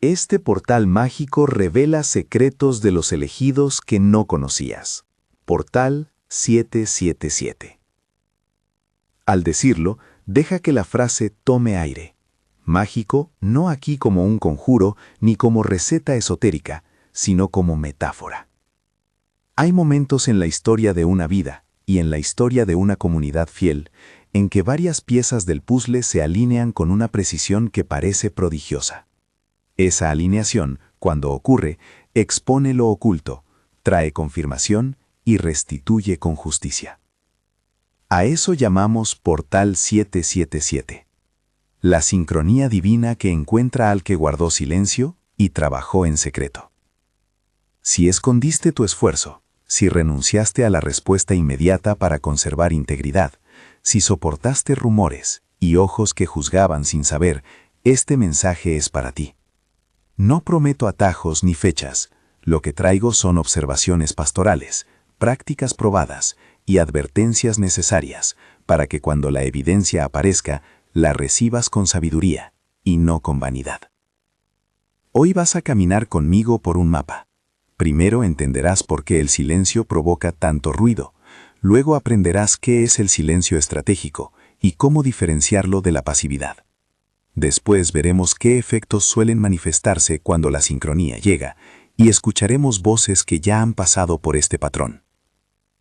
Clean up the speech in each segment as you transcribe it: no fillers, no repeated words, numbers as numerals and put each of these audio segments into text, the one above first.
Este portal mágico revela secretos de los elegidos que no conocías. Portal 777. Al decirlo, deja que la frase tome aire. Mágico, no aquí como un conjuro ni como receta esotérica, sino como metáfora. Hay momentos en la historia de una vida y en la historia de una comunidad fiel en que varias piezas del puzzle se alinean con una precisión que parece prodigiosa. Esa alineación, cuando ocurre, expone lo oculto, trae confirmación y restituye con justicia. A eso llamamos Portal 777. La sincronía divina que encuentra al que guardó silencio y trabajó en secreto. Si escondiste tu esfuerzo, si renunciaste a la respuesta inmediata para conservar integridad, si soportaste rumores y ojos que juzgaban sin saber, este mensaje es para ti. No prometo atajos ni fechas, lo que traigo son observaciones pastorales, prácticas probadas y advertencias necesarias para que cuando la evidencia aparezca, la recibas con sabiduría y no con vanidad. Hoy vas a caminar conmigo por un mapa. Primero entenderás por qué el silencio provoca tanto ruido, luego aprenderás qué es el silencio estratégico y cómo diferenciarlo de la pasividad. Después veremos qué efectos suelen manifestarse cuando la sincronía llega y escucharemos voces que ya han pasado por este patrón.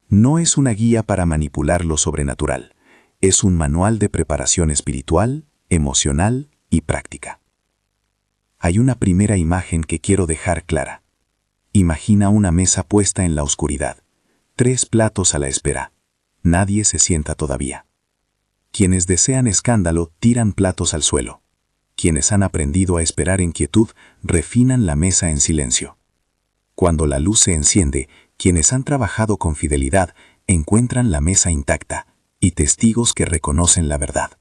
No es una guía para manipular lo sobrenatural, es un manual de preparación espiritual, emocional y práctica. Hay una primera imagen que quiero dejar clara. Imagina una mesa puesta en la oscuridad, 3 platos a la espera. Nadie se sienta todavía. Quienes desean escándalo tiran platos al suelo. Quienes han aprendido a esperar en quietud refinan la mesa en silencio. Cuando la luz se enciende, quienes han trabajado con fidelidad encuentran la mesa intacta y testigos que reconocen la verdad.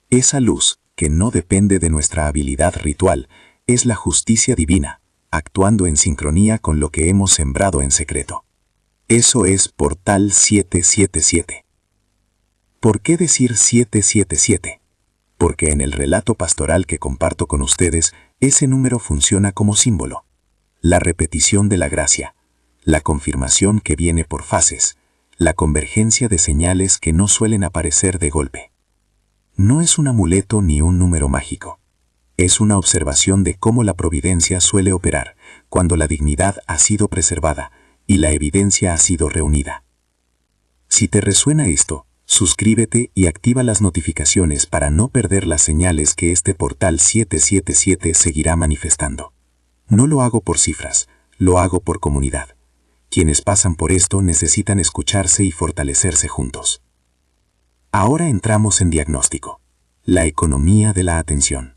Esa luz, que no depende de nuestra habilidad ritual, es la justicia divina, actuando en sincronía con lo que hemos sembrado en secreto. Eso es Portal 777. ¿Por qué decir 777? Porque en el relato pastoral que comparto con ustedes, ese número funciona como símbolo. La repetición de la gracia, la confirmación que viene por fases, la convergencia de señales que no suelen aparecer de golpe. No es un amuleto ni un número mágico. Es una observación de cómo la providencia suele operar cuando la dignidad ha sido preservada y la evidencia ha sido reunida. Si te resuena esto, suscríbete y activa las notificaciones para no perder las señales que este Portal 777 seguirá manifestando. No lo hago por cifras, lo hago por comunidad. Quienes pasan por esto necesitan escucharse y fortalecerse juntos. Ahora entramos en diagnóstico. La economía de la atención.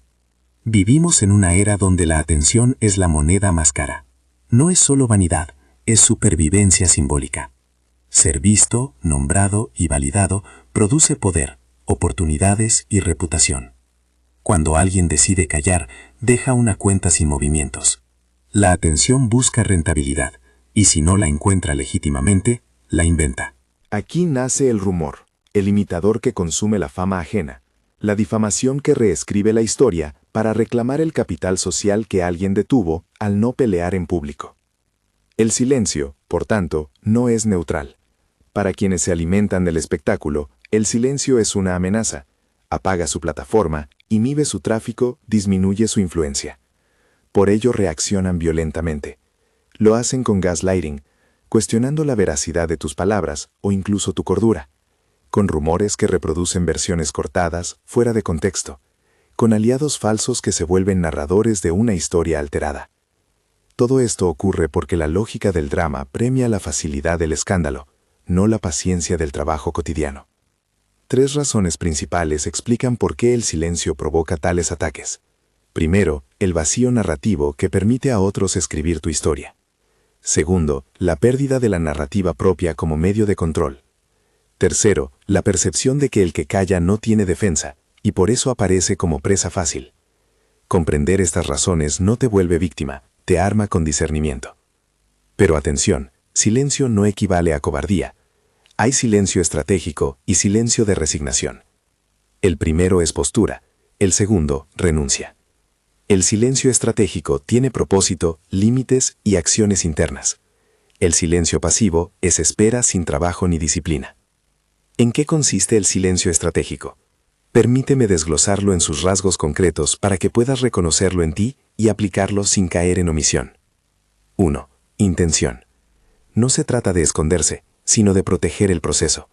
Vivimos en una era donde la atención es la moneda más cara. No es solo vanidad, es supervivencia simbólica. Ser visto, nombrado y validado produce poder, oportunidades y reputación. Cuando alguien decide callar, deja una cuenta sin movimientos. La atención busca rentabilidad, y si no la encuentra legítimamente, la inventa. Aquí nace el rumor, el imitador que consume la fama ajena, la difamación que reescribe la historia para reclamar el capital social que alguien detuvo al no pelear en público. El silencio, por tanto, no es neutral. Para quienes se alimentan del espectáculo, el silencio es una amenaza. Apaga su plataforma, inhibe su tráfico, disminuye su influencia. Por ello reaccionan violentamente. Lo hacen con gaslighting, cuestionando la veracidad de tus palabras o incluso tu cordura, con rumores que reproducen versiones cortadas, fuera de contexto, con aliados falsos que se vuelven narradores de una historia alterada. Todo esto ocurre porque la lógica del drama premia la facilidad del escándalo, no la paciencia del trabajo cotidiano. 3 razones principales explican por qué el silencio provoca tales ataques. Primero, el vacío narrativo que permite a otros escribir tu historia. Segundo, la pérdida de la narrativa propia como medio de control. Tercero, la percepción de que el que calla no tiene defensa, y por eso aparece como presa fácil. Comprender estas razones no te vuelve víctima, te arma con discernimiento. Pero atención, silencio no equivale a cobardía. Hay silencio estratégico y silencio de resignación. El primero es postura, el segundo, renuncia. El silencio estratégico tiene propósito, límites y acciones internas. El silencio pasivo es espera sin trabajo ni disciplina. ¿En qué consiste el silencio estratégico? Permíteme desglosarlo en sus rasgos concretos para que puedas reconocerlo en ti y aplicarlo sin caer en omisión. 1. Intención. No se trata de esconderse, sino de proteger el proceso.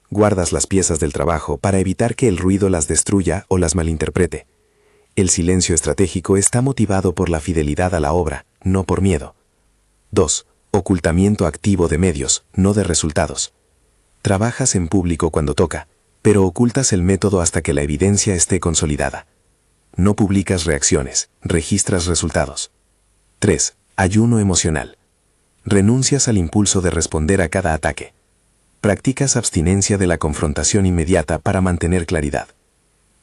Guardas las piezas del trabajo para evitar que el ruido las destruya o las malinterprete. El silencio estratégico está motivado por la fidelidad a la obra, no por miedo. 2. Ocultamiento activo de medios, no de resultados. Trabajas en público cuando toca, pero ocultas el método hasta que la evidencia esté consolidada. No publicas reacciones, registras resultados. 3. Ayuno emocional. Renuncias al impulso de responder a cada ataque. Practicas abstinencia de la confrontación inmediata para mantener claridad.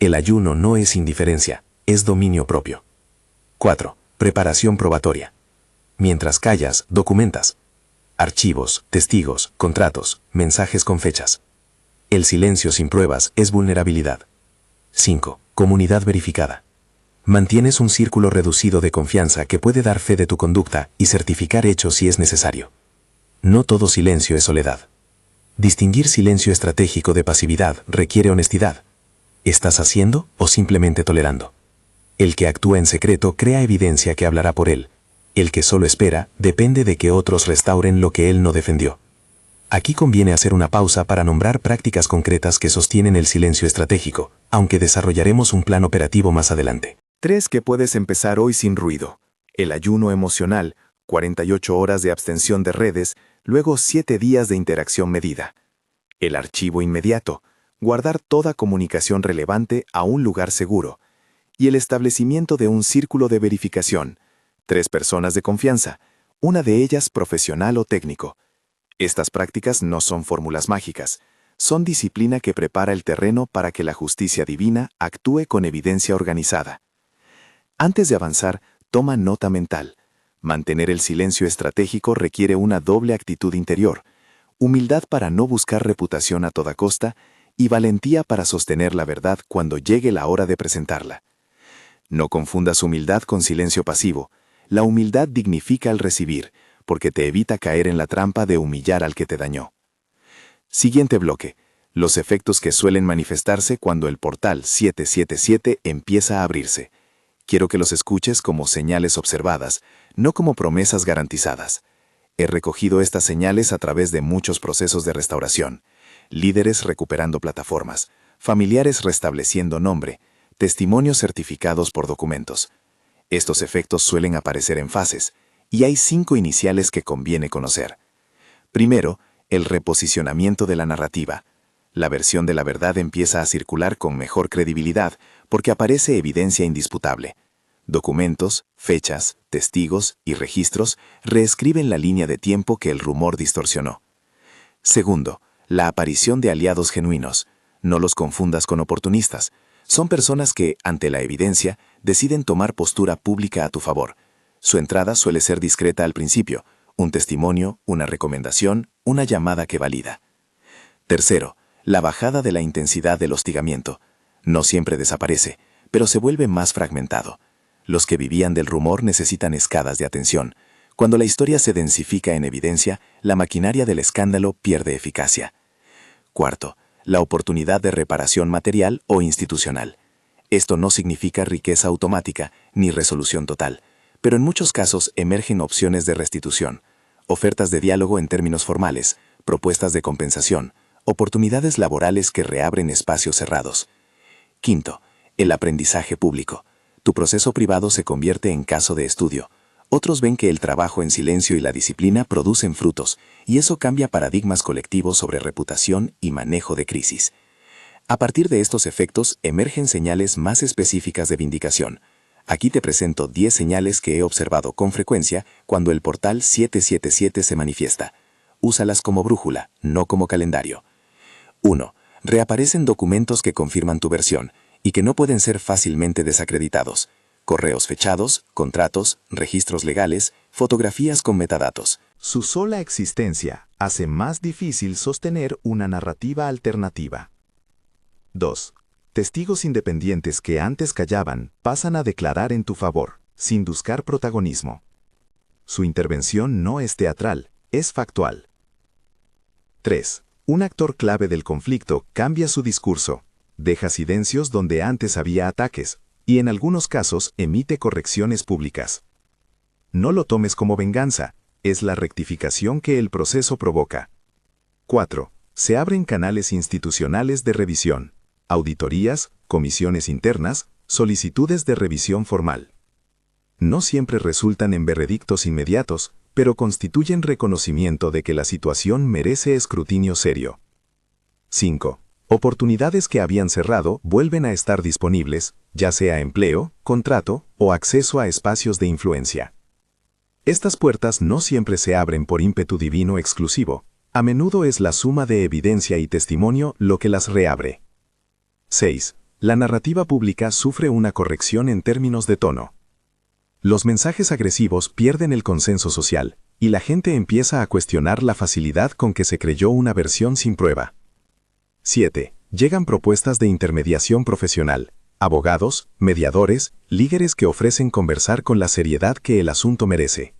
El ayuno no es indiferencia, es dominio propio. 4. Preparación probatoria. Mientras callas, documentas. Archivos, testigos, contratos, mensajes con fechas. El silencio sin pruebas es vulnerabilidad. 5. Comunidad verificada. Mantienes un círculo reducido de confianza que puede dar fe de tu conducta y certificar hechos si es necesario. No todo silencio es soledad. Distinguir silencio estratégico de pasividad requiere honestidad. ¿Estás haciendo o simplemente tolerando? El que actúa en secreto crea evidencia que hablará por él. El que solo espera depende de que otros restauren lo que él no defendió. Aquí conviene hacer una pausa para nombrar prácticas concretas que sostienen el silencio estratégico, aunque desarrollaremos un plan operativo más adelante. 3 que puedes empezar hoy sin ruido. El ayuno emocional, 48 horas de abstención de redes, luego 7 días de interacción medida. El archivo inmediato, guardar toda comunicación relevante a un lugar seguro. Y el establecimiento de un círculo de verificación. 3 personas de confianza, una de ellas profesional o técnico. Estas prácticas no son fórmulas mágicas, son disciplina que prepara el terreno para que la justicia divina actúe con evidencia organizada. Antes de avanzar, toma nota mental. Mantener el silencio estratégico requiere una doble actitud interior, humildad para no buscar reputación a toda costa y valentía para sostener la verdad cuando llegue la hora de presentarla. No confundas humildad con silencio pasivo. La humildad dignifica al recibir, porque te evita caer en la trampa de humillar al que te dañó. Siguiente bloque. Los efectos que suelen manifestarse cuando el portal 777 empieza a abrirse. Quiero que los escuches como señales observadas, no como promesas garantizadas. He recogido estas señales a través de muchos procesos de restauración. Líderes recuperando plataformas, familiares restableciendo nombre, testimonios certificados por documentos. Estos efectos suelen aparecer en fases, y hay 5 iniciales que conviene conocer. Primero, el reposicionamiento de la narrativa. La versión de la verdad empieza a circular con mejor credibilidad porque aparece evidencia indisputable. Documentos, fechas, testigos y registros reescriben la línea de tiempo que el rumor distorsionó. Segundo, la aparición de aliados genuinos. No los confundas con oportunistas. Son personas que, ante la evidencia, deciden tomar postura pública a tu favor. Su entrada suele ser discreta al principio, un testimonio, una recomendación, una llamada que valida. Tercero, la bajada de la intensidad del hostigamiento. No siempre desaparece, pero se vuelve más fragmentado. Los que vivían del rumor necesitan escadas de atención. Cuando la historia se densifica en evidencia, la maquinaria del escándalo pierde eficacia. Cuarto, la oportunidad de reparación material o institucional. Esto no significa riqueza automática ni resolución total, pero en muchos casos emergen opciones de restitución, ofertas de diálogo en términos formales, propuestas de compensación, oportunidades laborales que reabren espacios cerrados. Quinto, el aprendizaje público. Tu proceso privado se convierte en caso de estudio. Otros ven que el trabajo en silencio y la disciplina producen frutos, y eso cambia paradigmas colectivos sobre reputación y manejo de crisis. A partir de estos efectos emergen señales más específicas de vindicación. Aquí te presento 10 señales que he observado con frecuencia cuando el portal 777 se manifiesta. Úsalas como brújula, no como calendario. 1. Reaparecen documentos que confirman tu versión y que no pueden ser fácilmente desacreditados. Correos fechados, contratos, registros legales, fotografías con metadatos. Su sola existencia hace más difícil sostener una narrativa alternativa. 2. Testigos independientes que antes callaban pasan a declarar en tu favor, sin buscar protagonismo. Su intervención no es teatral, es factual. 3. Un actor clave del conflicto cambia su discurso, deja silencios donde antes había ataques, y en algunos casos emite correcciones públicas. No lo tomes como venganza, es la rectificación que el proceso provoca. 4. Se abren canales institucionales de revisión, auditorías, comisiones internas, solicitudes de revisión formal. No siempre resultan en veredictos inmediatos, pero constituyen reconocimiento de que la situación merece escrutinio serio. 5. Oportunidades que habían cerrado vuelven a estar disponibles, ya sea empleo, contrato o acceso a espacios de influencia. Estas puertas no siempre se abren por ímpetu divino exclusivo, a menudo es la suma de evidencia y testimonio lo que las reabre. 6. La narrativa pública sufre una corrección en términos de tono. Los mensajes agresivos pierden el consenso social, y la gente empieza a cuestionar la facilidad con que se creyó una versión sin prueba. 7. Llegan propuestas de intermediación profesional, abogados, mediadores, líderes que ofrecen conversar con la seriedad que el asunto merece.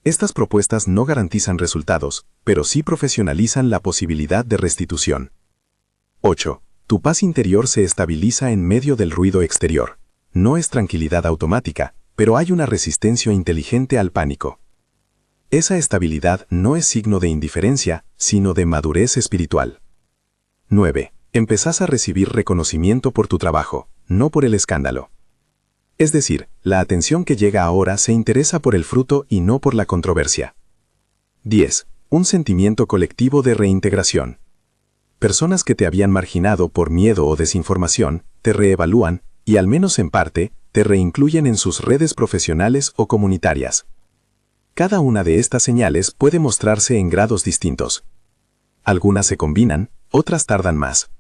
Estas propuestas no garantizan resultados, pero sí profesionalizan la posibilidad de restitución. 8. Tu paz interior se estabiliza en medio del ruido exterior. No es tranquilidad automática, pero hay una resistencia inteligente al pánico. Esa estabilidad no es signo de indiferencia, sino de madurez espiritual. 9. Empezás a recibir reconocimiento por tu trabajo, no por el escándalo. Es decir, la atención que llega ahora se interesa por el fruto y no por la controversia. 10. Un sentimiento colectivo de reintegración. Personas que te habían marginado por miedo o desinformación, te reevalúan, y al menos en parte, te reincluyen en sus redes profesionales o comunitarias. Cada una de estas señales puede mostrarse en grados distintos. Algunas se combinan, otras tardan más.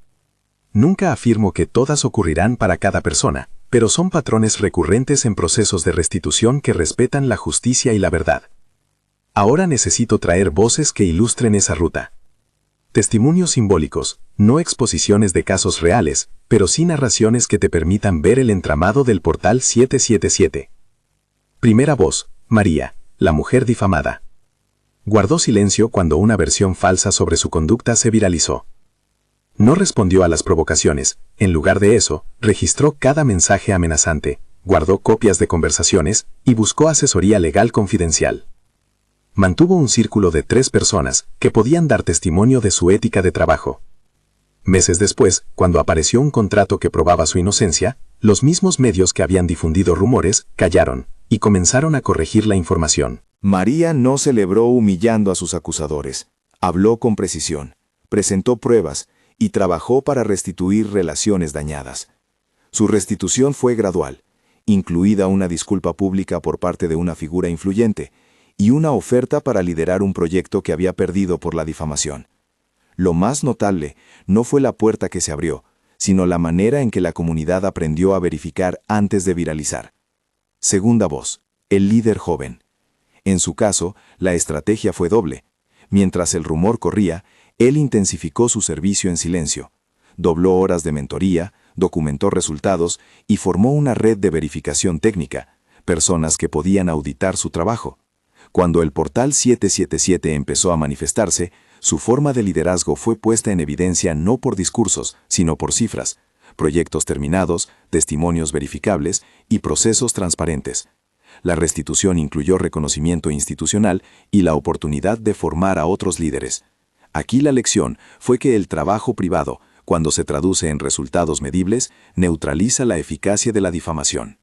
Nunca afirmo que todas ocurrirán para cada persona, pero son patrones recurrentes en procesos de restitución que respetan la justicia y la verdad. Ahora necesito traer voces que ilustren esa ruta. Testimonios simbólicos, no exposiciones de casos reales, pero sí narraciones que te permitan ver el entramado del portal 777. Primera voz, María, la mujer difamada. Guardó silencio cuando una versión falsa sobre su conducta se viralizó. No respondió a las provocaciones, en lugar de eso, registró cada mensaje amenazante, guardó copias de conversaciones y buscó asesoría legal confidencial. Mantuvo un círculo de 3 personas que podían dar testimonio de su ética de trabajo. Meses después, cuando apareció un contrato que probaba su inocencia, los mismos medios que habían difundido rumores callaron y comenzaron a corregir la información. María no celebró humillando a sus acusadores. Habló con precisión, presentó pruebas y trabajó para restituir relaciones dañadas. Su restitución fue gradual, incluida una disculpa pública por parte de una figura influyente y una oferta para liderar un proyecto que había perdido por la difamación. Lo más notable no fue la puerta que se abrió, sino la manera en que la comunidad aprendió a verificar antes de viralizar. Segunda voz, el líder joven. En su caso, la estrategia fue doble. Mientras el rumor corría, él intensificó su servicio en silencio, dobló horas de mentoría, documentó resultados y formó una red de verificación técnica, personas que podían auditar su trabajo. Cuando el portal 777 empezó a manifestarse, su forma de liderazgo fue puesta en evidencia no por discursos, sino por cifras, proyectos terminados, testimonios verificables y procesos transparentes. La restitución incluyó reconocimiento institucional y la oportunidad de formar a otros líderes. Aquí la lección fue que el trabajo privado, cuando se traduce en resultados medibles, neutraliza la eficacia de la difamación.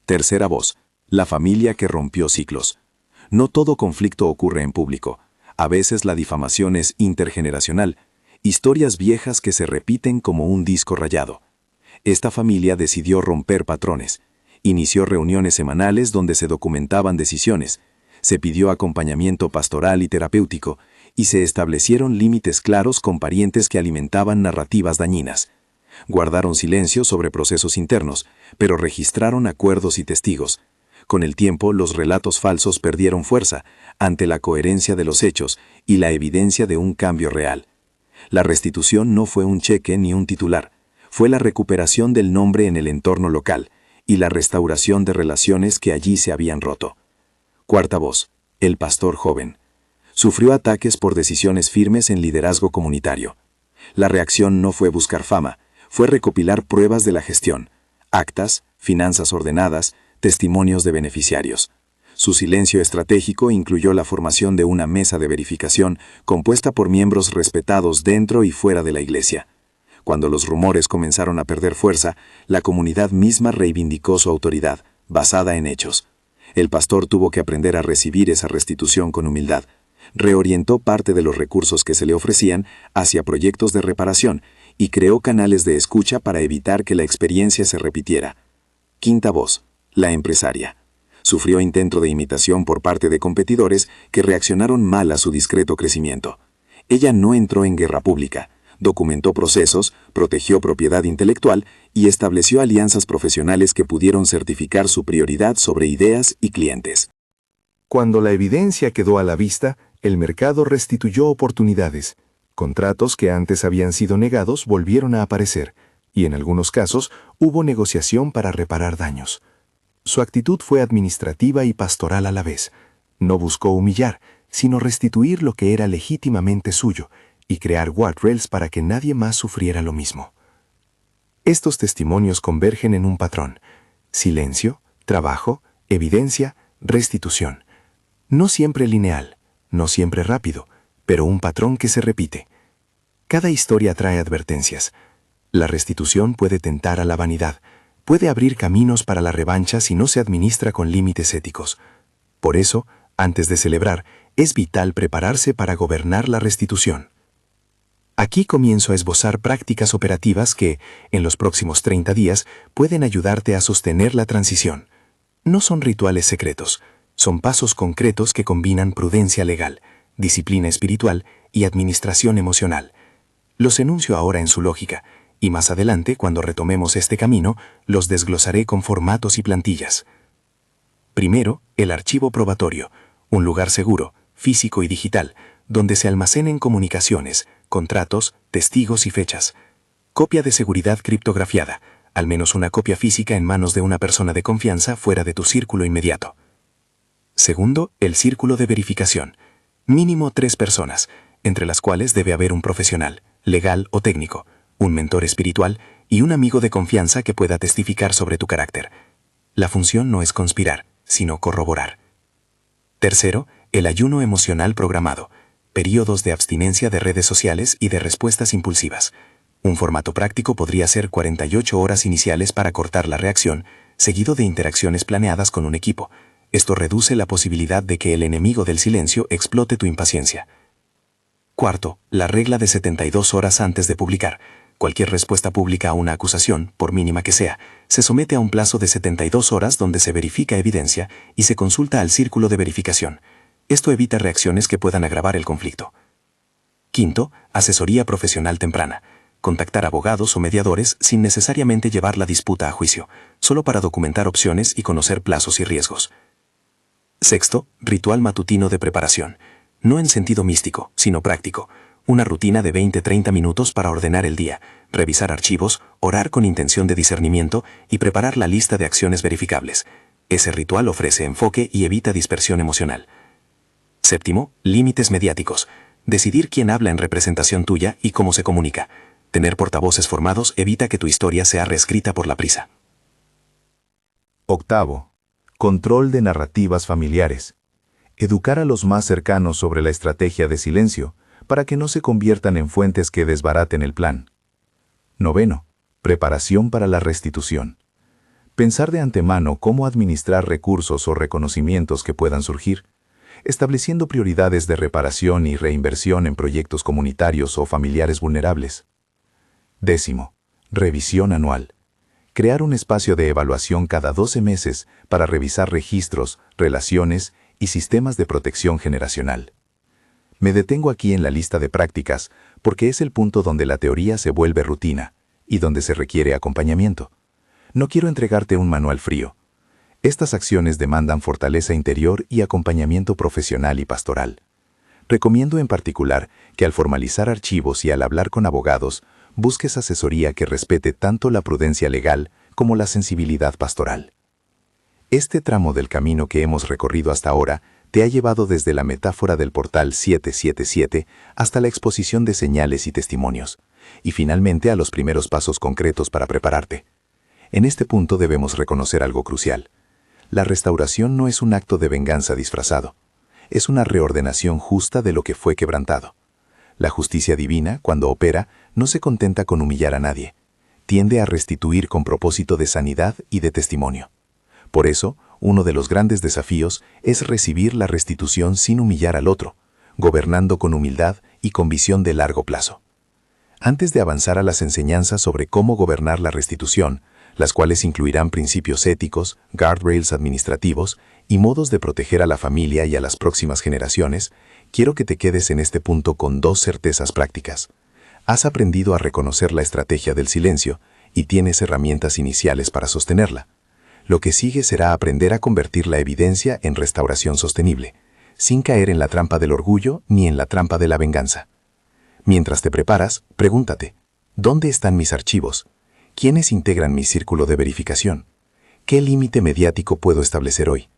Tercera voz, la familia que rompió ciclos. No todo conflicto ocurre en público. A veces la difamación es intergeneracional, historias viejas que se repiten como un disco rayado. Esta familia decidió romper patrones. Inició reuniones semanales donde se documentaban decisiones, se pidió acompañamiento pastoral y terapéutico, y se establecieron límites claros con parientes que alimentaban narrativas dañinas. Guardaron silencio sobre procesos internos, pero registraron acuerdos y testigos. Con el tiempo, los relatos falsos perdieron fuerza ante la coherencia de los hechos y la evidencia de un cambio real. La restitución no fue un cheque ni un titular, fue la recuperación del nombre en el entorno local y la restauración de relaciones que allí se habían roto. Cuarta voz, el pastor joven. Sufrió ataques por decisiones firmes en liderazgo comunitario. La reacción no fue buscar fama, fue recopilar pruebas de la gestión, actas, finanzas ordenadas, testimonios de beneficiarios. Su silencio estratégico incluyó la formación de una mesa de verificación compuesta por miembros respetados dentro y fuera de la iglesia. Cuando los rumores comenzaron a perder fuerza, la comunidad misma reivindicó su autoridad, basada en hechos. El pastor tuvo que aprender a recibir esa restitución con humildad. Reorientó parte de los recursos que se le ofrecían hacia proyectos de reparación y creó canales de escucha para evitar que la experiencia se repitiera. Quinta voz, la empresaria. Sufrió intento de imitación por parte de competidores que reaccionaron mal a su discreto crecimiento. Ella no entró en guerra pública, documentó procesos, protegió propiedad intelectual y estableció alianzas profesionales que pudieron certificar su prioridad sobre ideas y clientes. Cuando la evidencia quedó a la vista, el mercado restituyó oportunidades. Contratos que antes habían sido negados volvieron a aparecer, y en algunos casos hubo negociación para reparar daños. Su actitud fue administrativa y pastoral a la vez. No buscó humillar, sino restituir lo que era legítimamente suyo y crear guardrails para que nadie más sufriera lo mismo. Estos testimonios convergen en un patrón: silencio, trabajo, evidencia, restitución. No siempre lineal, no siempre rápido, pero un patrón que se repite. Cada historia trae advertencias. La restitución puede tentar a la vanidad, puede abrir caminos para la revancha si no se administra con límites éticos. Por eso, antes de celebrar, es vital prepararse para gobernar la restitución. Aquí comienzo a esbozar prácticas operativas que, en los próximos 30 días, pueden ayudarte a sostener la transición. No son rituales secretos, son pasos concretos que combinan prudencia legal, disciplina espiritual y administración emocional. Los enuncio ahora en su lógica, y más adelante, cuando retomemos este camino, los desglosaré con formatos y plantillas. Primero, el archivo probatorio, un lugar seguro, físico y digital, donde se almacenen comunicaciones, contratos, testigos y fechas. Copia de seguridad criptografiada, al menos una copia física en manos de una persona de confianza fuera de tu círculo inmediato. Segundo, el círculo de verificación. Mínimo 3 personas, entre las cuales debe haber un profesional, legal o técnico, un mentor espiritual y un amigo de confianza que pueda testificar sobre tu carácter. La función no es conspirar, sino corroborar. Tercero, el ayuno emocional programado, períodos de abstinencia de redes sociales y de respuestas impulsivas. Un formato práctico podría ser 48 horas iniciales para cortar la reacción, seguido de interacciones planeadas con un equipo. Esto reduce la posibilidad de que el enemigo del silencio explote tu impaciencia. Cuarto, la regla de 72 horas antes de publicar. Cualquier respuesta pública a una acusación, por mínima que sea, se somete a un plazo de 72 horas donde se verifica evidencia y se consulta al círculo de verificación. Esto evita reacciones que puedan agravar el conflicto. Quinto, asesoría profesional temprana. Contactar abogados o mediadores sin necesariamente llevar la disputa a juicio, solo para documentar opciones y conocer plazos y riesgos. Sexto, ritual matutino de preparación. No en sentido místico, sino práctico. Una rutina de 20-30 minutos para ordenar el día, revisar archivos, orar con intención de discernimiento y preparar la lista de acciones verificables. Ese ritual ofrece enfoque y evita dispersión emocional. Séptimo, límites mediáticos. Decidir quién habla en representación tuya y cómo se comunica. Tener portavoces formados evita que tu historia sea reescrita por la prisa. Octavo, control de narrativas familiares. Educar a los más cercanos sobre la estrategia de silencio para que no se conviertan en fuentes que desbaraten el plan. Noveno, preparación para la restitución. Pensar de antemano cómo administrar recursos o reconocimientos que puedan surgir, estableciendo prioridades de reparación y reinversión en proyectos comunitarios o familiares vulnerables. Décimo, revisión anual. Crear un espacio de evaluación cada 12 meses para revisar registros, relaciones y sistemas de protección generacional. Me detengo aquí en la lista de prácticas porque es el punto donde la teoría se vuelve rutina y donde se requiere acompañamiento. No quiero entregarte un manual frío. Estas acciones demandan fortaleza interior y acompañamiento profesional y pastoral. Recomiendo en particular que al formalizar archivos y al hablar con abogados, busques asesoría que respete tanto la prudencia legal como la sensibilidad pastoral. Este tramo del camino que hemos recorrido hasta ahora te ha llevado desde la metáfora del portal 777 hasta la exposición de señales y testimonios, y finalmente a los primeros pasos concretos para prepararte. En este punto debemos reconocer algo crucial. La restauración no es un acto de venganza disfrazado, es una reordenación justa de lo que fue quebrantado. La justicia divina, cuando opera, no se contenta con humillar a nadie, tiende a restituir con propósito de sanidad y de testimonio. Por eso, uno de los grandes desafíos es recibir la restitución sin humillar al otro, gobernando con humildad y con visión de largo plazo. Antes de avanzar a las enseñanzas sobre cómo gobernar la restitución, las cuales incluirán principios éticos, guardrails administrativos y modos de proteger a la familia y a las próximas generaciones, quiero que te quedes en este punto con dos certezas prácticas. Has aprendido a reconocer la estrategia del silencio y tienes herramientas iniciales para sostenerla. Lo que sigue será aprender a convertir la evidencia en restauración sostenible, sin caer en la trampa del orgullo ni en la trampa de la venganza. Mientras te preparas, pregúntate, ¿dónde están mis archivos? ¿Quiénes integran mi círculo de verificación? ¿Qué límite mediático puedo establecer hoy?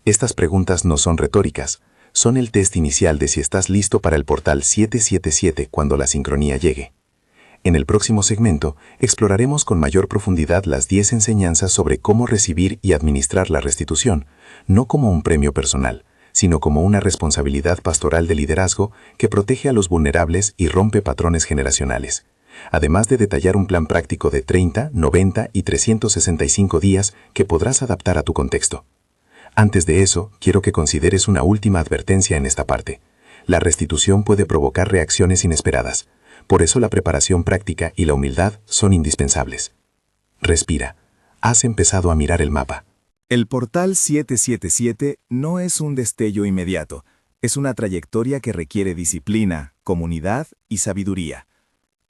Estas preguntas no son retóricas, son el test inicial de si estás listo para el portal 777 cuando la sincronía llegue. En el próximo segmento, exploraremos con mayor profundidad las 10 enseñanzas sobre cómo recibir y administrar la restitución, no como un premio personal, sino como una responsabilidad pastoral de liderazgo que protege a los vulnerables y rompe patrones generacionales. Además de detallar un plan práctico de 30, 90 y 365 días que podrás adaptar a tu contexto. Antes de eso, quiero que consideres una última advertencia en esta parte. La restitución puede provocar reacciones inesperadas. Por eso la preparación práctica y la humildad son indispensables. Respira. Has empezado a mirar el mapa. El portal 777 no es un destello inmediato. Es una trayectoria que requiere disciplina, comunidad y sabiduría.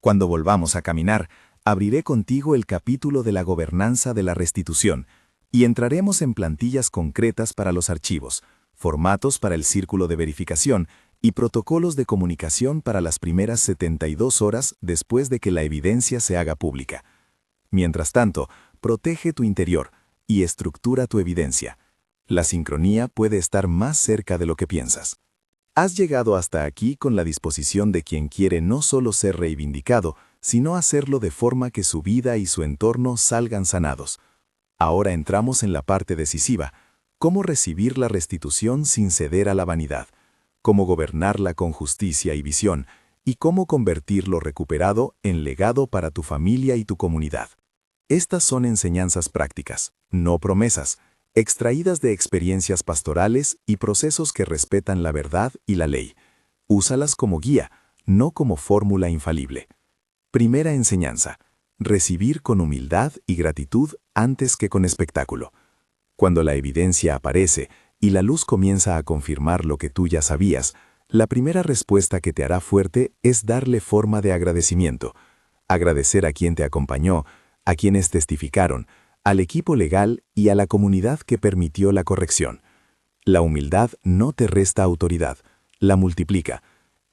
Cuando volvamos a caminar, abriré contigo el capítulo de la gobernanza de la restitución y entraremos en plantillas concretas para los archivos, formatos para el círculo de verificación y protocolos de comunicación para las primeras 72 horas después de que la evidencia se haga pública. Mientras tanto, protege tu interior y estructura tu evidencia. La sincronía puede estar más cerca de lo que piensas. Has llegado hasta aquí con la disposición de quien quiere no solo ser reivindicado, sino hacerlo de forma que su vida y su entorno salgan sanados. Ahora entramos en la parte decisiva: cómo recibir la restitución sin ceder a la vanidad, cómo gobernarla con justicia y visión, y cómo convertir lo recuperado en legado para tu familia y tu comunidad. Estas son enseñanzas prácticas, no promesas, extraídas de experiencias pastorales y procesos que respetan la verdad y la ley. Úsalas como guía, no como fórmula infalible. Primera enseñanza: recibir con humildad y gratitud antes que con espectáculo. Cuando la evidencia aparece y la luz comienza a confirmar lo que tú ya sabías, la primera respuesta que te hará fuerte es darle forma de agradecimiento. Agradecer a quien te acompañó, a quienes testificaron, al equipo legal y a la comunidad que permitió la corrección. La humildad no te resta autoridad, la multiplica.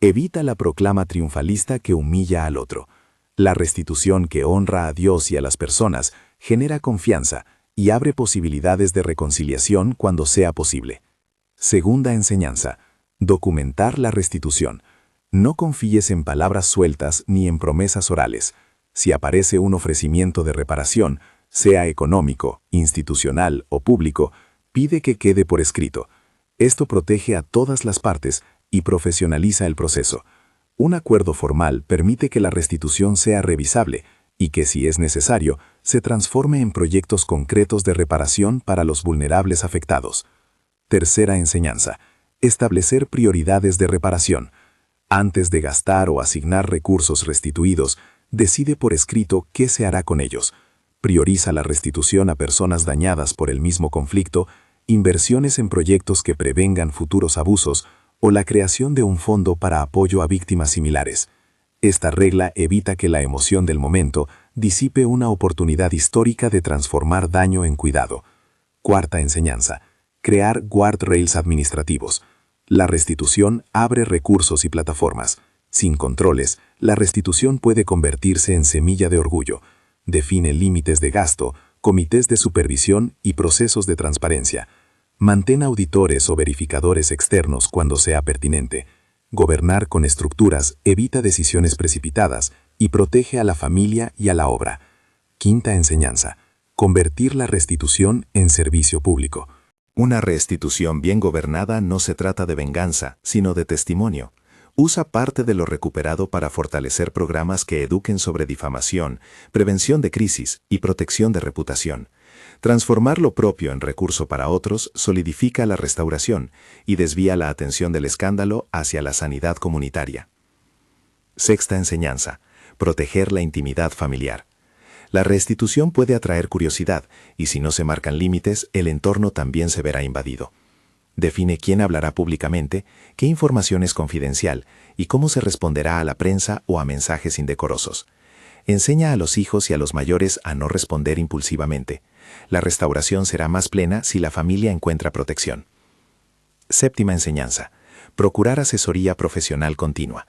Evita la proclama triunfalista que humilla al otro. La restitución que honra a Dios y a las personas genera confianza y abre posibilidades de reconciliación cuando sea posible. Segunda enseñanza: documentar la restitución. No confíes en palabras sueltas ni en promesas orales. Si aparece un ofrecimiento de reparación, sea económico, institucional o público, pide que quede por escrito. Esto protege a todas las partes y profesionaliza el proceso. Un acuerdo formal permite que la restitución sea revisable y que, si es necesario, se transforme en proyectos concretos de reparación para los vulnerables afectados. Tercera enseñanza: establecer prioridades de reparación. Antes de gastar o asignar recursos restituidos, decide por escrito qué se hará con ellos. Prioriza la restitución a personas dañadas por el mismo conflicto, inversiones en proyectos que prevengan futuros abusos o la creación de un fondo para apoyo a víctimas similares. Esta regla evita que la emoción del momento disipe una oportunidad histórica de transformar daño en cuidado. Cuarta enseñanza: crear guardrails administrativos. La restitución abre recursos y plataformas. Sin controles, la restitución puede convertirse en semilla de orgullo. Define límites de gasto, comités de supervisión y procesos de transparencia. Mantén auditores o verificadores externos cuando sea pertinente. Gobernar con estructuras evita decisiones precipitadas y protege a la familia y a la obra. Quinta enseñanza: convertir la restitución en servicio público. Una restitución bien gobernada no se trata de venganza, sino de testimonio. Usa parte de lo recuperado para fortalecer programas que eduquen sobre difamación, prevención de crisis y protección de reputación. Transformar lo propio en recurso para otros solidifica la restauración y desvía la atención del escándalo hacia la sanidad comunitaria. Sexta enseñanza: proteger la intimidad familiar. La restitución puede atraer curiosidad y si no se marcan límites, el entorno también se verá invadido. Define quién hablará públicamente, qué información es confidencial y cómo se responderá a la prensa o a mensajes indecorosos. Enseña a los hijos y a los mayores a no responder impulsivamente. La restauración será más plena si la familia encuentra protección. Séptima enseñanza: procurar asesoría profesional continua.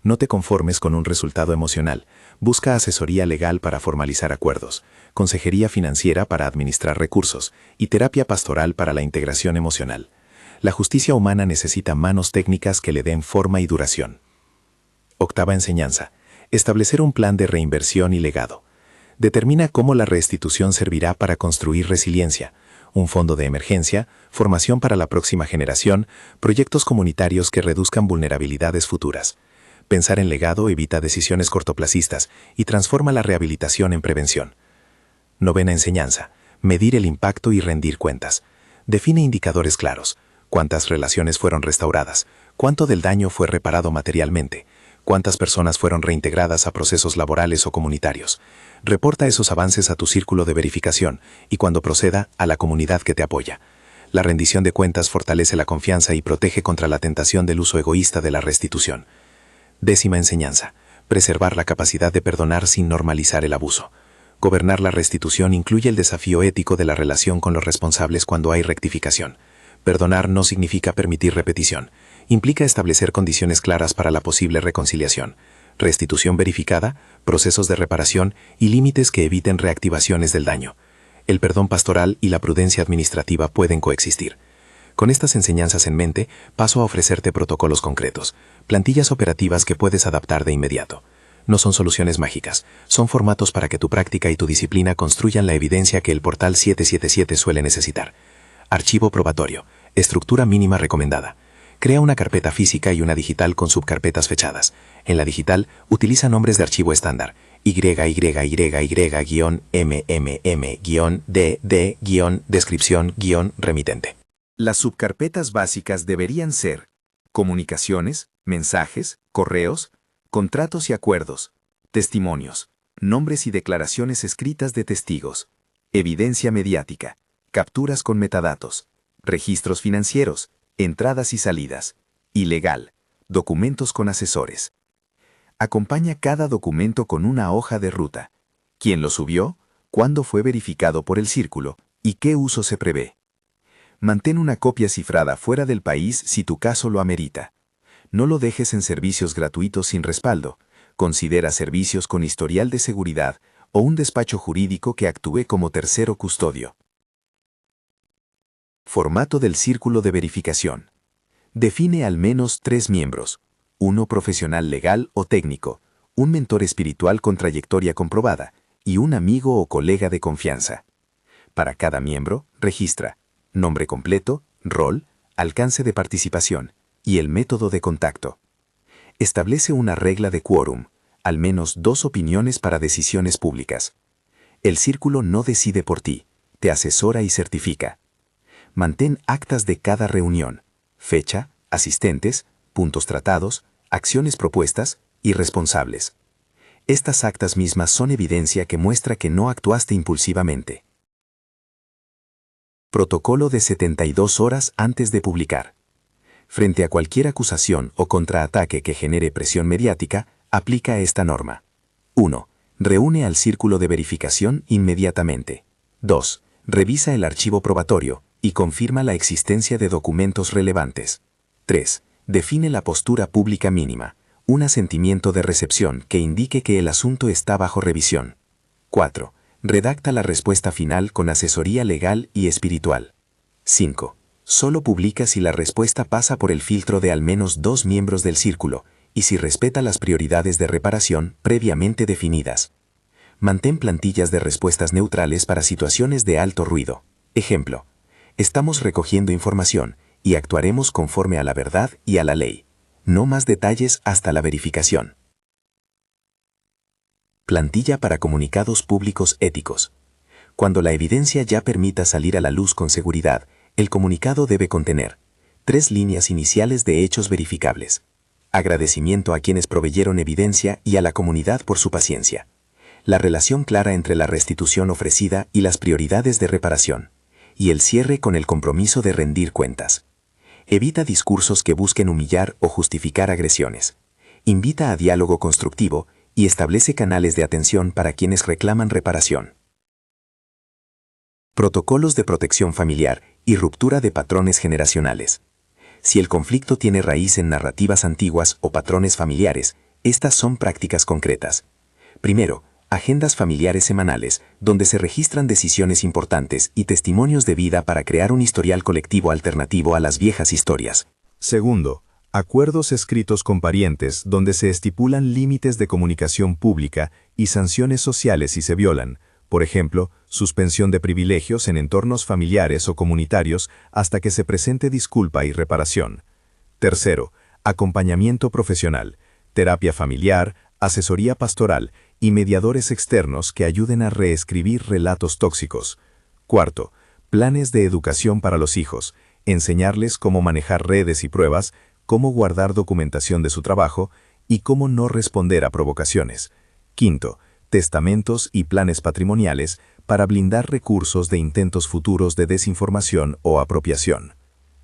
No te conformes con un resultado emocional. Busca asesoría legal para formalizar acuerdos, consejería financiera para administrar recursos y terapia pastoral para la integración emocional. La justicia humana necesita manos técnicas que le den forma y duración. Octava enseñanza: establecer un plan de reinversión y legado. Determina cómo la restitución servirá para construir resiliencia, un fondo de emergencia, formación para la próxima generación, proyectos comunitarios que reduzcan vulnerabilidades futuras. Pensar en legado evita decisiones cortoplacistas y transforma la rehabilitación en prevención. Novena enseñanza: medir el impacto y rendir cuentas. Define indicadores claros. ¿Cuántas relaciones fueron restauradas? ¿Cuánto del daño fue reparado materialmente? ¿Cuántas personas fueron reintegradas a procesos laborales o comunitarios? Reporta esos avances a tu círculo de verificación y, cuando proceda, a la comunidad que te apoya. La rendición de cuentas fortalece la confianza y protege contra la tentación del uso egoísta de la restitución. Décima enseñanza: preservar la capacidad de perdonar sin normalizar el abuso. Gobernar la restitución incluye el desafío ético de la relación con los responsables cuando hay rectificación. Perdonar no significa permitir repetición. Implica establecer condiciones claras para la posible reconciliación, restitución verificada, procesos de reparación y límites que eviten reactivaciones del daño. El perdón pastoral y la prudencia administrativa pueden coexistir. Con estas enseñanzas en mente, paso a ofrecerte protocolos concretos, plantillas operativas que puedes adaptar de inmediato. No son soluciones mágicas, son formatos para que tu práctica y tu disciplina construyan la evidencia que el portal 777 suele necesitar. Archivo probatorio. Estructura mínima recomendada. Crea una carpeta física y una digital con subcarpetas fechadas. En la digital, utiliza nombres de archivo estándar: YYYY-MMM-DD-descripción-remitente. Las subcarpetas básicas deberían ser comunicaciones, mensajes, correos, contratos y acuerdos, testimonios, nombres y declaraciones escritas de testigos, evidencia mediática, capturas con metadatos, registros financieros, entradas y salidas, y legal, documentos con asesores. Acompaña cada documento con una hoja de ruta: quién lo subió, cuándo fue verificado por el círculo y qué uso se prevé. Mantén una copia cifrada fuera del país si tu caso lo amerita. No lo dejes en servicios gratuitos sin respaldo. Considera servicios con historial de seguridad o un despacho jurídico que actúe como tercero custodio. Formato del círculo de verificación. Define al menos 3 miembros: uno profesional legal o técnico, un mentor espiritual con trayectoria comprobada y un amigo o colega de confianza. Para cada miembro, registra nombre completo, rol, alcance de participación y el método de contacto. Establece una regla de quórum: al menos 2 opiniones para decisiones públicas. El círculo no decide por ti, te asesora y certifica. Mantén actas de cada reunión: fecha, asistentes, puntos tratados, acciones propuestas y responsables. Estas actas mismas son evidencia que muestra que no actuaste impulsivamente. Protocolo de 72 horas antes de publicar. Frente a cualquier acusación o contraataque que genere presión mediática, aplica esta norma. 1. Reúne al círculo de verificación inmediatamente. 2. Revisa el archivo probatorio y confirma la existencia de documentos relevantes. 3. Define la postura pública mínima: Un asentimiento de recepción que indique que el asunto está bajo revisión. 4. Redacta la respuesta final con asesoría legal y espiritual. 5. Solo publica si la respuesta pasa por el filtro de al menos 2 miembros del círculo y si respeta las prioridades de reparación previamente definidas. Mantén plantillas de respuestas neutrales para situaciones de alto ruido. Ejemplo: estamos recogiendo información y actuaremos conforme a la verdad y a la ley. No más detalles hasta la verificación. Plantilla para comunicados públicos éticos. Cuando la evidencia ya permita salir a la luz con seguridad, el comunicado debe contener 3 líneas iniciales de hechos verificables. Agradecimiento a quienes proveyeron evidencia y a la comunidad por su paciencia. La relación clara entre la restitución ofrecida y las prioridades de reparación. Y el cierre con el compromiso de rendir cuentas. Evita discursos que busquen humillar o justificar agresiones. Invita a diálogo constructivo y establece canales de atención para quienes reclaman reparación. Protocolos de protección familiar y ruptura de patrones generacionales. Si el conflicto tiene raíz en narrativas antiguas o patrones familiares, estas son prácticas concretas. Primero, agendas familiares semanales, donde se registran decisiones importantes y testimonios de vida para crear un historial colectivo alternativo a las viejas historias. Segundo, acuerdos escritos con parientes donde se estipulan límites de comunicación pública y sanciones sociales si se violan. Por ejemplo, suspensión de privilegios en entornos familiares o comunitarios hasta que se presente disculpa y reparación. Tercero, acompañamiento profesional, terapia familiar, asesoría pastoral y mediadores externos que ayuden a reescribir relatos tóxicos. Cuarto, planes de educación para los hijos, enseñarles cómo manejar redes y pruebas, cómo guardar documentación de su trabajo y cómo no responder a provocaciones. Quinto, testamentos y planes patrimoniales para blindar recursos de intentos futuros de desinformación o apropiación.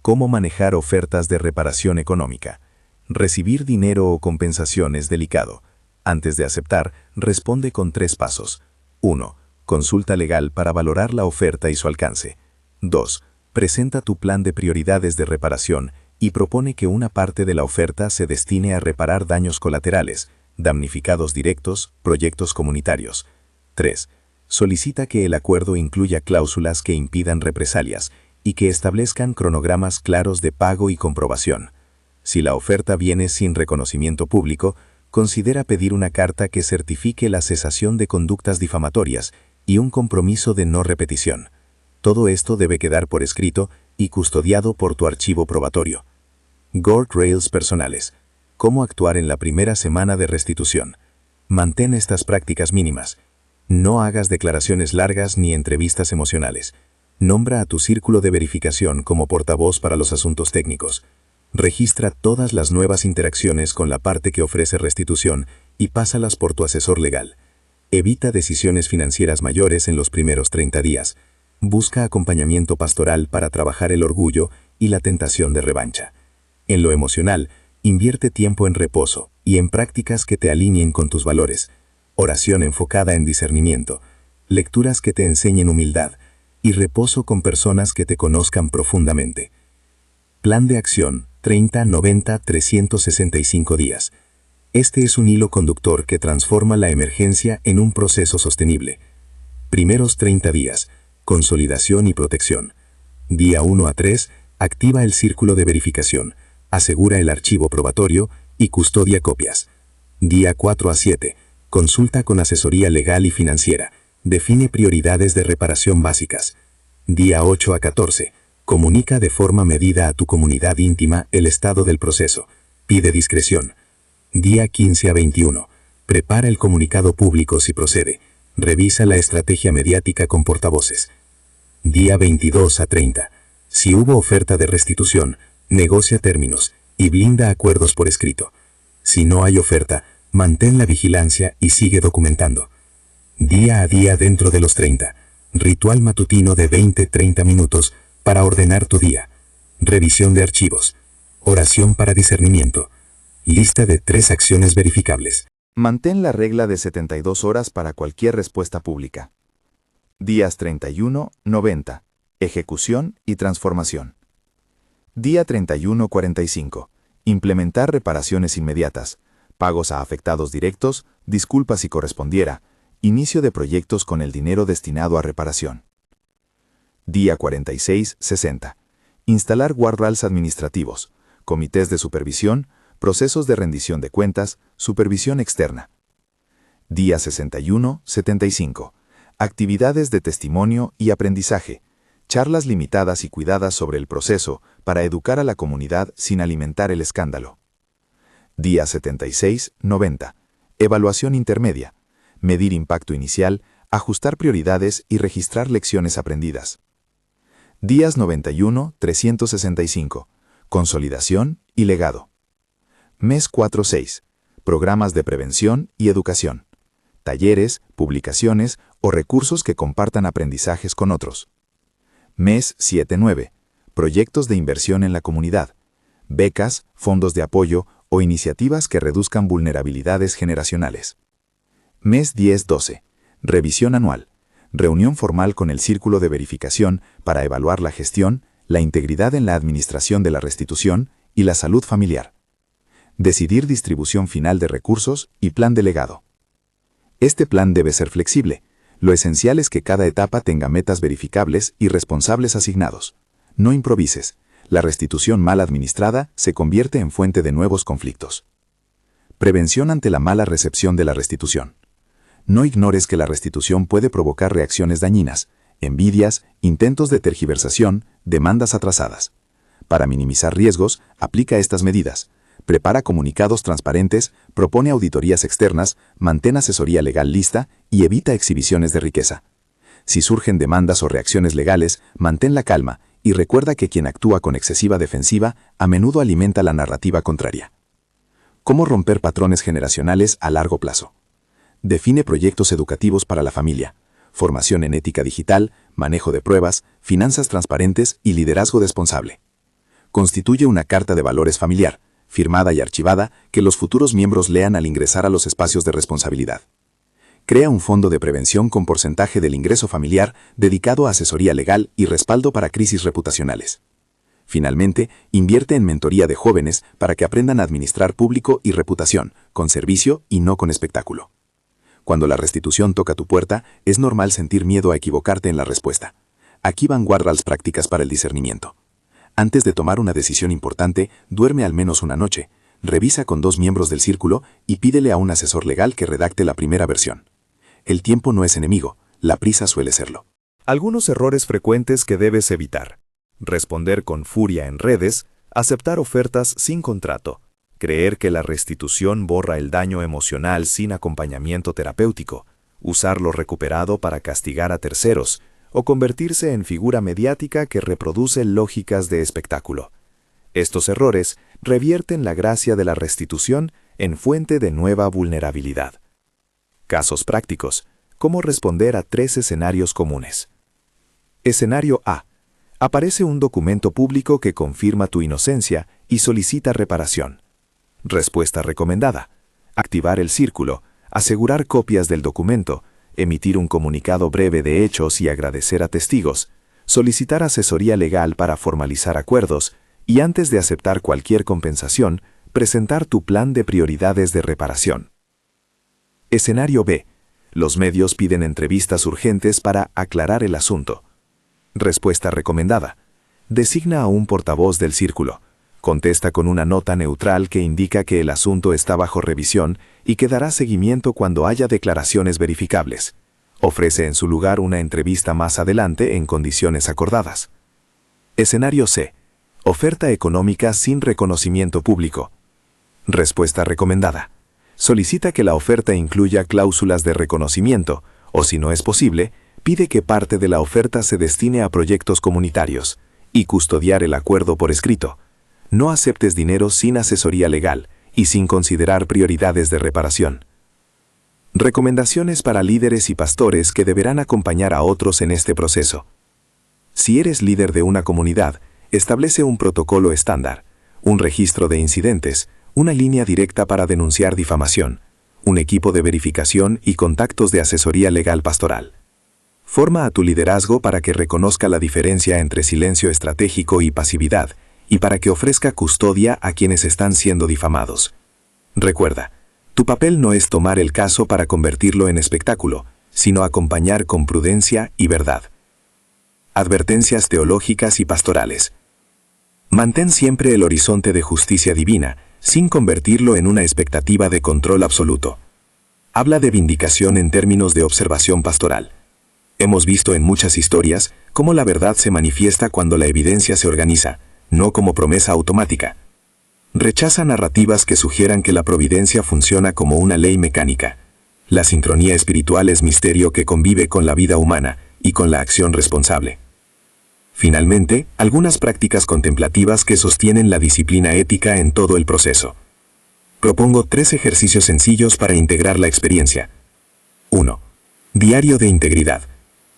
Cómo manejar ofertas de reparación económica. Recibir dinero o compensación es delicado. Antes de aceptar, responde con 3 pasos. 1. Consulta legal para valorar la oferta y su alcance. 2. Presenta tu plan de prioridades de reparación y propone que una parte de la oferta se destine a reparar daños colaterales, damnificados directos, proyectos comunitarios. 3. Solicita que el acuerdo incluya cláusulas que impidan represalias y que establezcan cronogramas claros de pago y comprobación. Si la oferta viene sin reconocimiento público, considera pedir una carta que certifique la cesación de conductas difamatorias y un compromiso de no repetición. Todo esto debe quedar por escrito y custodiado por tu archivo probatorio. Guardrails personales. Cómo actuar en la primera semana de restitución. Mantén estas prácticas mínimas. No hagas declaraciones largas ni entrevistas emocionales. Nombra a tu círculo de verificación como portavoz para los asuntos técnicos. Registra todas las nuevas interacciones con la parte que ofrece restitución y pásalas por tu asesor legal. Evita decisiones financieras mayores en los primeros 30 días. Busca acompañamiento pastoral para trabajar el orgullo y la tentación de revancha. En lo emocional, invierte tiempo en reposo y en prácticas que te alineen con tus valores. Oración enfocada en discernimiento, lecturas que te enseñen humildad y reposo con personas que te conozcan profundamente. Plan de acción 30, 90, 365 días. Este es un hilo conductor que transforma la emergencia en un proceso sostenible. Primeros 30 días. Consolidación y protección. Día 1 a 3. Activa el círculo de verificación. Asegura el archivo probatorio y custodia copias. Día 4 a 7. Consulta con asesoría legal y financiera. Define prioridades de reparación básicas. Día 8 a 14. Comunica de forma medida a tu comunidad íntima el estado del proceso. Pide discreción. Día 15 a 21. Prepara el comunicado público si procede. Revisa la estrategia mediática con portavoces. Día 22 a 30. Si hubo oferta de restitución, negocia términos y blinda acuerdos por escrito. Si no hay oferta, mantén la vigilancia y sigue documentando. Día a día dentro de los 30. Ritual matutino de 20-30 minutos para ordenar tu día. Revisión de archivos. Oración para discernimiento. Lista de 3 acciones verificables. Mantén la regla de 72 horas para cualquier respuesta pública. Días 31, 90. Ejecución y transformación. Día 31-45. Implementar reparaciones inmediatas. pagos a afectados directos, disculpas si correspondiera, inicio de proyectos con el dinero destinado a reparación. Día 46-60. Instalar guardrails administrativos, comités de supervisión, procesos de rendición de cuentas, supervisión externa. Día 61-75. Actividades de testimonio y aprendizaje, charlas limitadas y cuidadas sobre el proceso para educar a la comunidad sin alimentar el escándalo. Día 76-90. Evaluación intermedia, medir impacto inicial, ajustar prioridades y registrar lecciones aprendidas. Días 91-365. Consolidación y legado. Mes 4-6. Programas de prevención y educación. Talleres, publicaciones o recursos que compartan aprendizajes con otros. Mes 7-9. Proyectos de inversión en la comunidad. Becas, fondos de apoyo o iniciativas que reduzcan vulnerabilidades generacionales. Mes 10-12. Revisión anual. Reunión formal con el Círculo de Verificación para evaluar la gestión, la integridad en la administración de la restitución y la salud familiar. Decidir distribución final de recursos y plan delegado. Este plan debe ser flexible. Lo esencial es que cada etapa tenga metas verificables y responsables asignados. No improvises. La restitución mal administrada se convierte en fuente de nuevos conflictos. Prevención ante la mala recepción de la restitución. No ignores que la restitución puede provocar reacciones dañinas, envidias, intentos de tergiversación, demandas atrasadas. Para minimizar riesgos, aplica estas medidas. Prepara comunicados transparentes, propone auditorías externas, mantén asesoría legal lista y evita exhibiciones de riqueza. Si surgen demandas o reacciones legales, mantén la calma y recuerda que quien actúa con excesiva defensiva a menudo alimenta la narrativa contraria. ¿Cómo romper patrones generacionales a largo plazo? Define proyectos educativos para la familia, formación en ética digital, manejo de pruebas, finanzas transparentes y liderazgo responsable. Constituye una carta de valores familiar, firmada y archivada, que los futuros miembros lean al ingresar a los espacios de responsabilidad. Crea un fondo de prevención con porcentaje del ingreso familiar dedicado a asesoría legal y respaldo para crisis reputacionales. Finalmente, invierte en mentoría de jóvenes para que aprendan a administrar público y reputación, con servicio y no con espectáculo. Cuando la restitución toca tu puerta, es normal sentir miedo a equivocarte en la respuesta. Aquí van guardrails prácticas para el discernimiento. Antes de tomar una decisión importante, duerme al menos una noche, revisa con 2 miembros del círculo y pídele a un asesor legal que redacte la primera versión. El tiempo no es enemigo, la prisa suele serlo. Algunos errores frecuentes que debes evitar. Responder con furia en redes, aceptar ofertas sin contrato, creer que la restitución borra el daño emocional sin acompañamiento terapéutico, usar lo recuperado para castigar a terceros, o convertirse en figura mediática que reproduce lógicas de espectáculo. Estos errores revierten la gracia de la restitución en fuente de nueva vulnerabilidad. Casos prácticos. ¿Cómo responder a 3 escenarios comunes? Escenario A. Aparece un documento público que confirma tu inocencia y solicita reparación. Respuesta recomendada. Activar el círculo, asegurar copias del documento, emitir un comunicado breve de hechos y agradecer a testigos, solicitar asesoría legal para formalizar acuerdos y antes de aceptar cualquier compensación, presentar tu plan de prioridades de reparación. Escenario B. Los medios piden entrevistas urgentes para aclarar el asunto. Respuesta recomendada. Designa a un portavoz del círculo. Contesta con una nota neutral que indica que el asunto está bajo revisión y que dará seguimiento cuando haya declaraciones verificables. Ofrece en su lugar una entrevista más adelante en condiciones acordadas. Escenario C. Oferta económica sin reconocimiento público. Respuesta recomendada. Solicita que la oferta incluya cláusulas de reconocimiento, o si no es posible, pide que parte de la oferta se destine a proyectos comunitarios, y custodiar el acuerdo por escrito. No aceptes dinero sin asesoría legal y sin considerar prioridades de reparación. Recomendaciones para líderes y pastores que deberán acompañar a otros en este proceso. Si eres líder de una comunidad, establece un protocolo estándar, un registro de incidentes, una línea directa para denunciar difamación, un equipo de verificación y contactos de asesoría legal pastoral. Forma a tu liderazgo para que reconozca la diferencia entre silencio estratégico y pasividad, y para que ofrezca custodia a quienes están siendo difamados. Recuerda, Tu papel no es tomar el caso para convertirlo en espectáculo, sino acompañar con prudencia y verdad. Advertencias teológicas y pastorales. Mantén siempre el horizonte de justicia divina, sin convertirlo en una expectativa de control absoluto. Habla de vindicación en términos de observación pastoral. Hemos visto en muchas historias cómo la verdad se manifiesta cuando la evidencia se organiza, no como promesa automática. Rechaza narrativas que sugieran que la providencia funciona como una ley mecánica. La sincronía espiritual es misterio que convive con la vida humana y con la acción responsable. Finalmente, algunas prácticas contemplativas que sostienen la disciplina ética en todo el proceso. Propongo 3 ejercicios sencillos para integrar la experiencia. 1. Diario de integridad.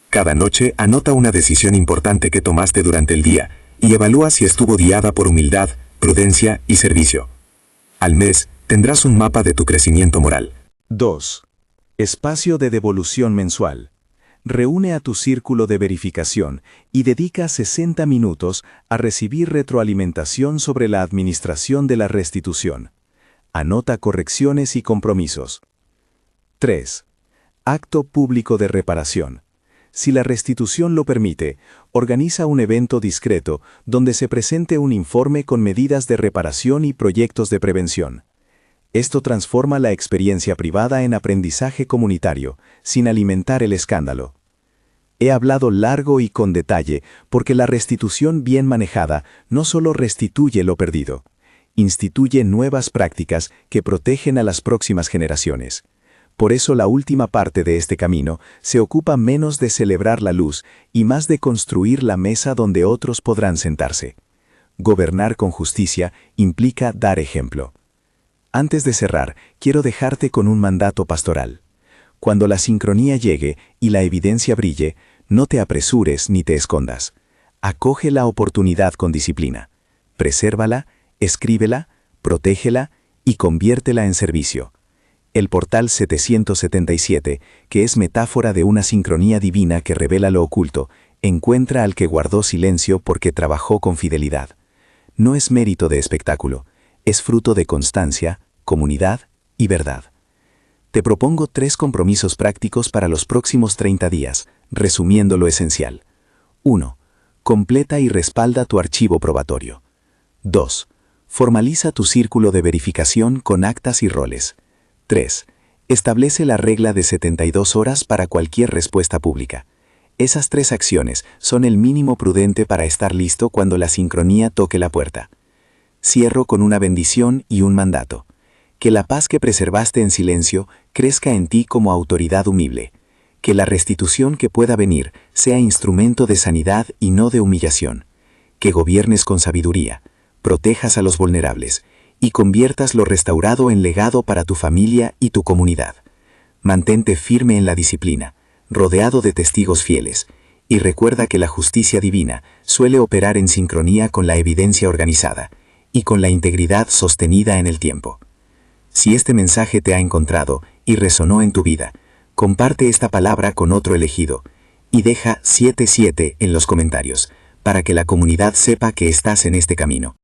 Cada noche anota una decisión importante que tomaste durante el día y evalúa si estuvo guiada por humildad, prudencia y servicio. Al mes, tendrás un mapa de tu crecimiento moral. 2. Espacio de devolución mensual. Reúne a tu círculo de verificación y dedica 60 minutos a recibir retroalimentación sobre la administración de la restitución. Anota correcciones y compromisos. 3. Acto público de reparación. Si la restitución lo permite, organiza un evento discreto donde se presente un informe con medidas de reparación y proyectos de prevención. Esto transforma la experiencia privada en aprendizaje comunitario, sin alimentar el escándalo. He hablado largo y con detalle porque la restitución bien manejada no solo restituye lo perdido, instituye nuevas prácticas que protegen a las próximas generaciones. Por eso la última parte de este camino se ocupa menos de celebrar la luz y más de construir la mesa donde otros podrán sentarse. Gobernar con justicia implica dar ejemplo. Antes de cerrar, quiero dejarte con un mandato pastoral. Cuando la sincronía llegue y la evidencia brille, no te apresures ni te escondas. Acoge la oportunidad con disciplina. Presérvala, escríbela, protégela y conviértela en servicio. El portal 777, que es metáfora de una sincronía divina que revela lo oculto, encuentra al que guardó silencio porque trabajó con fidelidad. No es mérito de espectáculo, es fruto de constancia, comunidad y verdad. Te propongo 3 compromisos prácticos para los próximos 30 días, resumiendo lo esencial. 1. Completa y respalda tu archivo probatorio. 2. Formaliza tu círculo de verificación con actas y roles. 3. Establece la regla de 72 horas para cualquier respuesta pública. Esas 3 acciones son el mínimo prudente para estar listo cuando la sincronía toque la puerta. Cierro con una bendición y un mandato. Que la paz que preservaste en silencio crezca en ti como autoridad humilde. Que la restitución que pueda venir sea instrumento de sanidad y no de humillación. Que gobiernes con sabiduría, protejas a los vulnerables y conviertas lo restaurado en legado para tu familia y tu comunidad. Mantente firme en la disciplina, rodeado de testigos fieles, y recuerda que la justicia divina suele operar en sincronía con la evidencia organizada y con la integridad sostenida en el tiempo. Si este mensaje te ha encontrado y resonó en tu vida, comparte esta palabra con otro elegido y deja 77 en los comentarios para que la comunidad sepa que estás en este camino.